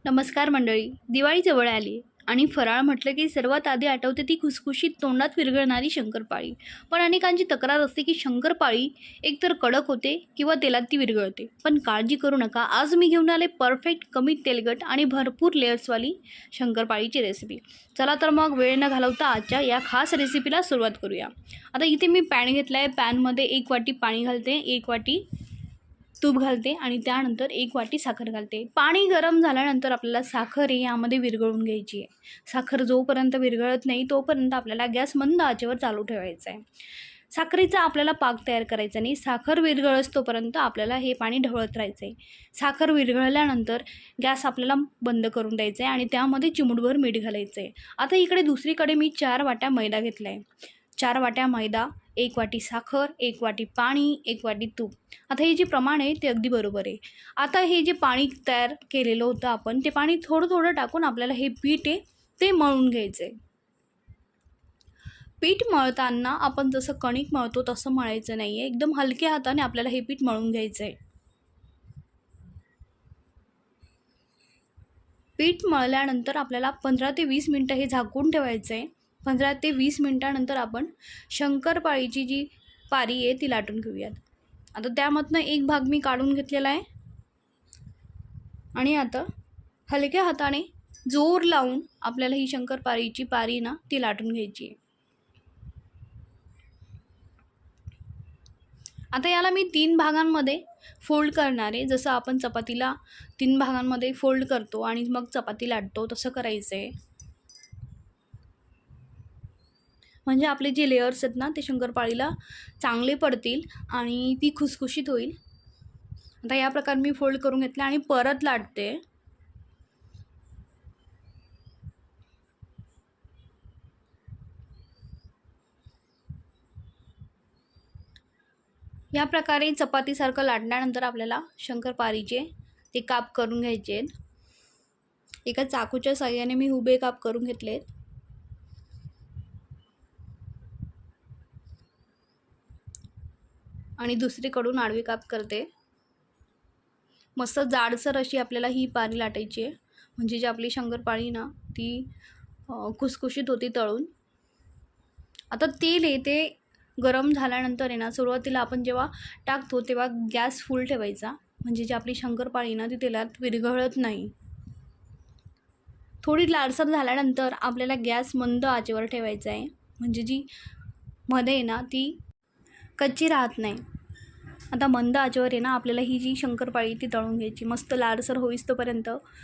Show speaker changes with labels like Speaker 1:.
Speaker 1: नमस्कार मंडळी. दिवाळी जवळ आली आणि फराळ म्हटलं की सर्वात आधी आठवते ती खुसखुशीत तोंडात विरघळणारी शंकरपाळी. पण अनेकांची तक्रार असते की शंकरपाळी एकतर कडक होते किंवा तेलात ती विरघळते. पण काळजी करू नका, आज मी घेऊन आले परफेक्ट, कमी तेलकट आणि भरपूर लेयर्सवाली शंकरपाळीची रेसिपी. चला तर मग वेळ न घालवता आजच्या या खास रेसिपीला सुरुवात करूया. आता इथे मी पॅन घेतला आहे. पॅनमध्ये 1 वाटी पाणी घालते, 1 वाटी तूप घालते आणि त्यानंतर 1 वाटी साखर घालते. पाणी गरम झाल्यानंतर आपल्याला साखर यामध्ये विरघळून घ्यायची आहे. साखर जोपर्यंत विरघळत नाही तोपर्यंत आपल्याला गॅस मंद आचेवर चालू ठेवायचा आहे. साखरेचा आपल्याला पाक तयार करायचा नाही. साखर विरघळस तोपर्यंत आपल्याला हे पाणी ढवळत राहायचं आहे. साखर विरघळल्यानंतर गॅस आपल्याला बंद करून द्यायचा आहे आणि त्यामध्ये चिमूटभर मीठ घालायचं आहे. आता इकडे दुसरीकडे मी 4 वाट्या मैदा घेतला आहे. 4 वाट्या मैदा, 1 वाटी साखर, 1 वाटी पाणी, 1 वाटी तूप. आता हे जे प्रमाण आहे ते अगदी बरोबर आहे. आता हे जे पाणी तयार केलेलं होतं आपण, ते पाणी थोडं थोडं टाकून आपल्याला हे पीठ आहे ते मळून घ्यायचं आहे. पीठ मळताना आपण जसं कणिक मळतो तसं मळायचं नाही आहे. एकदम हलक्या हाताने आपल्याला हे पीठ मळून घ्यायचं आहे. पीठ मळल्यानंतर आपल्याला 15 ते 20 मिनटं हे झाकून ठेवायचं आहे. 15 ते 20 मिनटानंतर आपण शंकरपाळीची जी पारी आहे ती लाटून घेऊयात. आता त्यामधनं एक भाग मी काढून घेतलेला आहे आणि आता हलक्या हाताने जोर लावून आपल्याला ही शंकरपाळीची पारी ना ती लाटून घ्यायची आहे. आता याला मी 3 भागांमध्ये फोल्ड करणार आहे. जसं आपण चपातीला 3 भागांमध्ये फोल्ड करतो आणि मग चपाती लाटतो तसं करायचं आहे. म्हणजे आपले जे लेयर्स आहेत ना ते शंकरपाळीला चांगले पडतील आणि ती खुसखुशीत होईल. आता या प्रकारे मी फोल्ड करून घेतले आणि परत लाटते. या प्रकारे चपातीसारखं लाटल्यानंतर आपल्याला शंकरपाळीचे ते काप करून घ्यायचे आहेत. एका चाकूच्या साहाय्याने मी उभे काप करून घेतले आहेत आणि दुसरीकडून आडवे काप करते. मस्त जाडसर अशी आपल्याला ही पारी लाटायची आहे. म्हणजे जी आपली शंकरपाळी ना ती खुसखुशीत होती तळून. आता तेल आहे ते गरम झाल्यानंतर आहे ना, सुरुवातीला आपण जेव्हा टाकतो तेव्हा गॅस फुल ठेवायचा. म्हणजे जी आपली शंकरपाळी ना ती तेलात विरघळत नाही. थोडी लालसर झाल्यानंतर आपल्याला गॅस मंद आचेवर ठेवायचा आहे. म्हणजे जी मध्ये आहे ना ती कच्ची राहत नाही. आता मंद आचेवर आहे ना आपल्याला ही जी शंकरपाळी ती तळून घ्यायची. मस्त लालसर होईस्तोपर्यंत